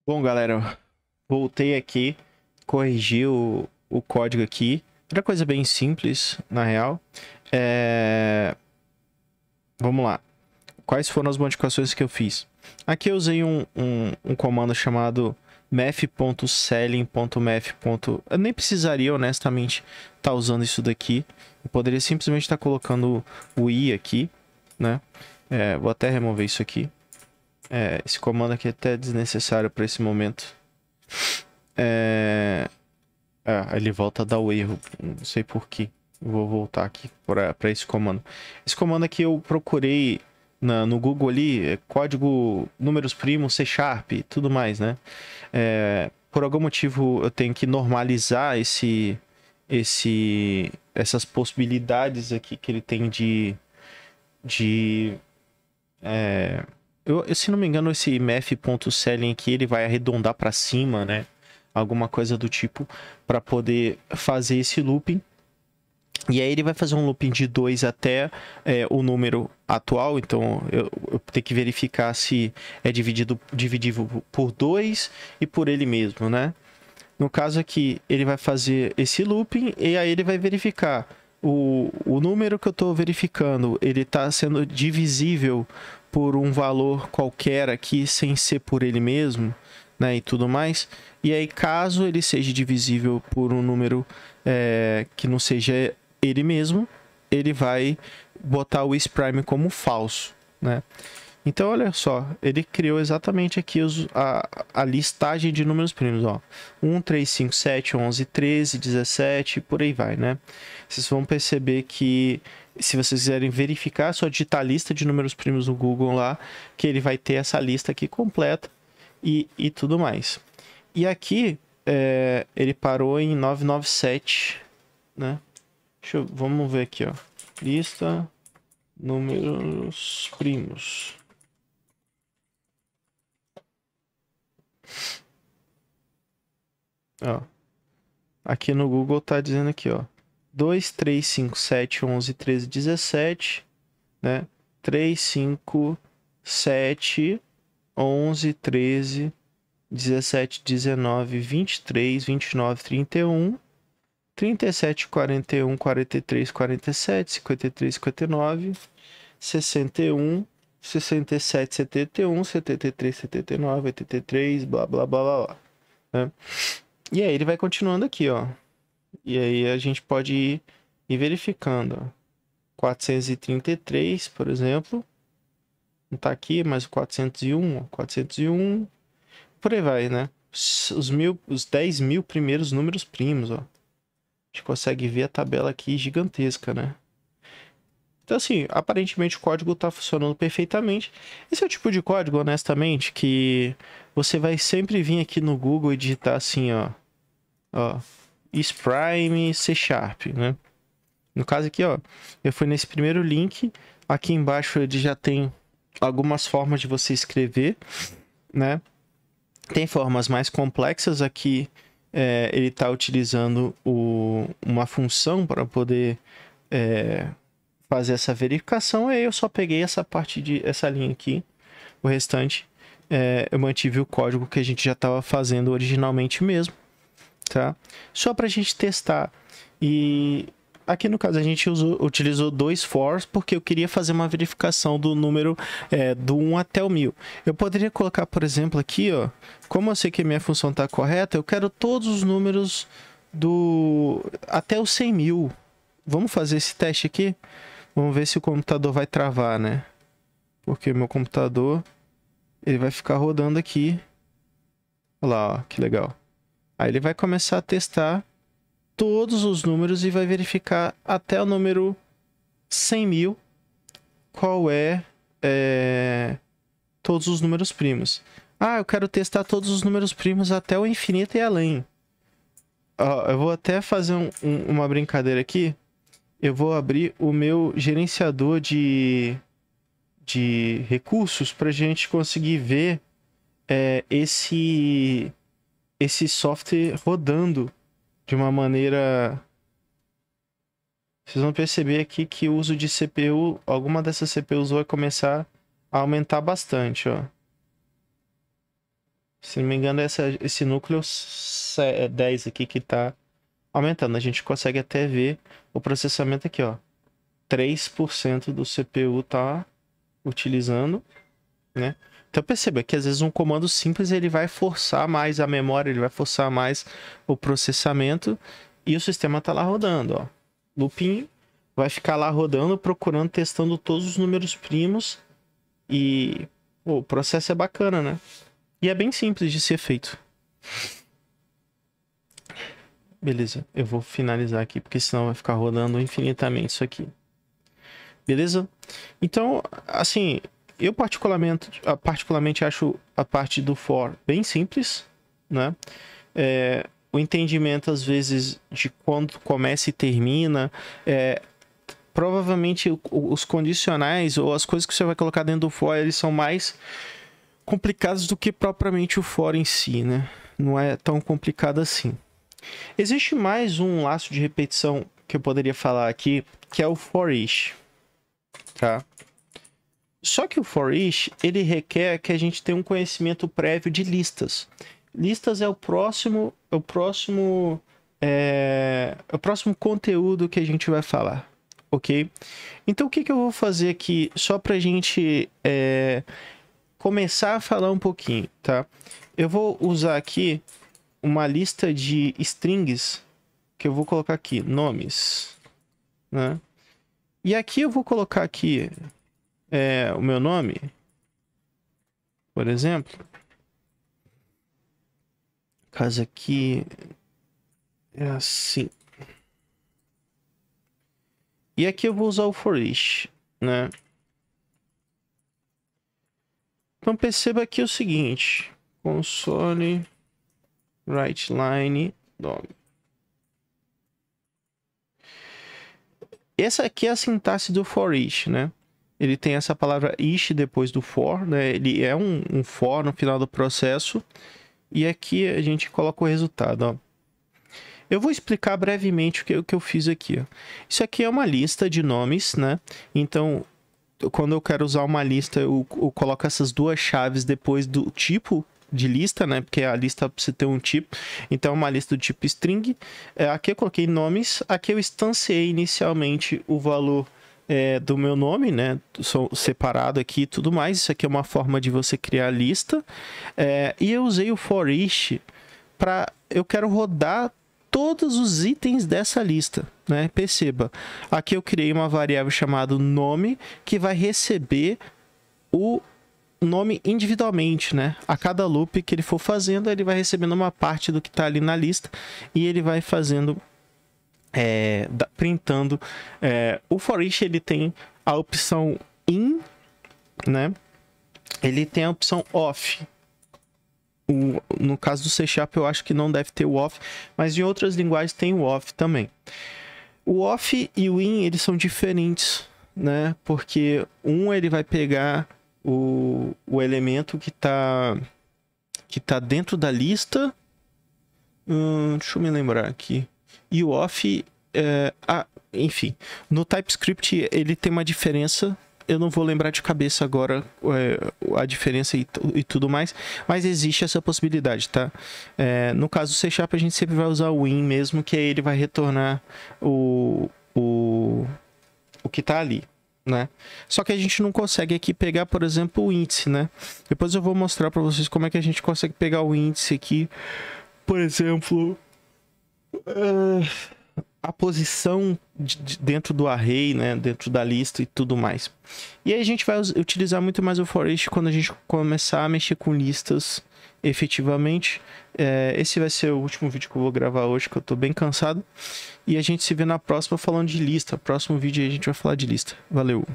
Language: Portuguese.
Bom, galera, voltei aqui, corrigi o código aqui. Era coisa bem simples, na real. Vamos lá. Quais foram as modificações que eu fiz? Aqui eu usei um comando chamado math.selling.math. Eu nem precisaria, honestamente, estar usando isso daqui. Eu poderia simplesmente estar colocando o i aqui, né? Vou até remover isso aqui. Esse comando aqui é até desnecessário para esse momento. Ele volta a dar o erro. Não sei por quê. Vou voltar aqui para esse comando. Esse comando aqui eu procurei no Google ali, código números primos, C Sharp, tudo mais, né? Por algum motivo eu tenho que normalizar essas possibilidades aqui que ele tem de se não me engano, esse math.selling aqui, ele vai arredondar para cima, né? Alguma coisa do tipo, para poder fazer esse looping. E aí ele vai fazer um looping de 2 até o número atual. Então eu tenho que verificar se é dividível por 2 e por ele mesmo, né? No caso aqui, ele vai fazer esse looping e aí ele vai verificar o número que eu estou verificando, ele está sendo divisível por um valor qualquer aqui, sem ser por ele mesmo, né, e tudo mais. E aí, caso ele seja divisível por um número que não seja ele mesmo, ele vai botar o isPrime como falso, né? Então, olha só, ele criou exatamente aqui a listagem de números primos, ó. 1, 3, 5, 7, 11, 13, 17, por aí vai, né? Vocês vão perceber que, se vocês quiserem verificar, só digitar a lista de números primos no Google lá, que ele vai ter essa lista aqui completa e tudo mais. E aqui, ele parou em 997, né? Vamos ver aqui, ó. Lista, números primos. Ó, aqui no Google tá dizendo aqui, ó. 2, 3, 5, 7, 11, 13, 17, né? 3, 5, 7, 11, 13, 17, 19, 23, 29, 31, 37, 41, 43, 47, 53, 59, 61, 67, 71, 73, 79, 83, blá, blá, blá, blá, blá, né? E aí ele vai continuando aqui, ó. E aí a gente pode ir verificando, ó. 433, por exemplo. Não tá aqui, mas o 401, ó. 401. Por aí vai, né? Os 10 mil primeiros números primos, ó. A gente consegue ver a tabela aqui gigantesca, né? Então, assim, aparentemente o código tá funcionando perfeitamente. Esse é o tipo de código, honestamente, que você vai sempre vir aqui no Google e digitar assim, ó, isPrime C Sharp, né? No caso aqui, ó, eu fui nesse primeiro link. Aqui embaixo ele já tem algumas formas de você escrever, né? Tem formas mais complexas aqui. Ele está utilizando uma função para poder fazer essa verificação. E aí eu só peguei essa linha aqui. O restante eu mantive o código que a gente já estava fazendo originalmente mesmo, tá? Só para a gente testar. E aqui no caso a gente utilizou 2 fors porque eu queria fazer uma verificação do número do 1 até o 1000. Eu poderia colocar, por exemplo, aqui, ó, como eu sei que a minha função está correta, eu quero todos os números até o 100 mil. Vamos fazer esse teste aqui? Vamos ver se o computador vai travar, né? Porque o meu computador ele vai ficar rodando aqui. Olha lá, ó, que legal. Aí ele vai começar a testar todos os números e vai verificar até o número 100 mil qual todos os números primos. Ah, eu quero testar todos os números primos até o infinito e além. Ó, eu vou até fazer uma brincadeira aqui. Eu vou abrir o meu gerenciador de recursos para a gente conseguir ver esse software rodando de uma maneira. Vocês vão perceber aqui que o uso de CPU, alguma dessas CPUs vai começar a aumentar bastante, ó. Se não me engano, esse núcleo 10 aqui que tá aumentando. A gente consegue até ver o processamento aqui, ó. 3% do CPU tá utilizando, né? Então perceba que às vezes um comando simples ele vai forçar mais a memória, ele vai forçar mais o processamento e o sistema tá lá rodando, ó. Looping vai ficar lá rodando, procurando, testando todos os números primos e pô, o processo é bacana, né? E é bem simples de ser feito. Beleza, eu vou finalizar aqui porque senão vai ficar rodando infinitamente isso aqui. Beleza? Então, assim, eu particularmente acho a parte do for bem simples, né? O entendimento, às vezes, de quando começa e termina. Provavelmente, os condicionais ou as coisas que você vai colocar dentro do for, eles são mais complicados do que propriamente o for em si, né? Não é tão complicado assim. Existe mais um laço de repetição que eu poderia falar aqui, que é o for each. Tá? Só que o for each, ele requer que a gente tenha um conhecimento prévio de listas. Listas é o próximo conteúdo que a gente vai falar, ok? Então o que eu vou fazer aqui, só pra gente começar a falar um pouquinho, tá? Eu vou usar aqui uma lista de strings, que eu vou colocar aqui, nomes, né? E aqui eu vou colocar aqui o meu nome, por exemplo. Caso aqui é assim. E aqui eu vou usar o for each, né? Então perceba aqui o seguinte, console writeline nome. Essa aqui é a sintaxe do for each, né? Ele tem essa palavra each depois do for, né? Ele é um for no final do processo. E aqui a gente coloca o resultado, ó. Eu vou explicar brevemente o que eu fiz aqui, ó. Isso aqui é uma lista de nomes, né? Então, quando eu quero usar uma lista, eu coloco essas duas chaves depois do tipo de lista, né? Porque a lista precisa ter um tipo. Então, é uma lista do tipo string. Aqui eu coloquei nomes. Aqui eu instanciei inicialmente o valor do meu nome, né? Sou separado aqui e tudo mais. Isso aqui é uma forma de você criar a lista. E eu usei o for each para... Eu quero rodar todos os itens dessa lista, né? Perceba, aqui eu criei uma variável chamada nome, que vai receber o nome individualmente, né? A cada loop que ele for fazendo, ele vai recebendo uma parte do que está ali na lista e ele vai fazendo, printando. O for each, ele tem a opção in, né? Ele tem a opção off. No caso do C# eu acho que não deve ter o off, mas em outras linguagens tem o off também. O off e o in, eles são diferentes, né? Porque ele vai pegar o elemento que tá dentro da lista. Deixa eu me lembrar aqui. E o off, enfim, no TypeScript ele tem uma diferença. Eu não vou lembrar de cabeça agora a diferença e tudo mais, mas existe essa possibilidade, tá? No caso do C# a gente sempre vai usar o in mesmo, que aí ele vai retornar o que tá ali, né? Só que a gente não consegue aqui pegar, por exemplo, o índice, né? Depois eu vou mostrar para vocês como é que a gente consegue pegar o índice aqui, por exemplo... a posição dentro do array, né, dentro da lista e tudo mais. E aí a gente vai utilizar muito mais o for each quando a gente começar a mexer com listas efetivamente. Esse vai ser o último vídeo que eu vou gravar hoje, que eu tô bem cansado. E a gente se vê na próxima falando de lista. Próximo vídeo aí a gente vai falar de lista. Valeu!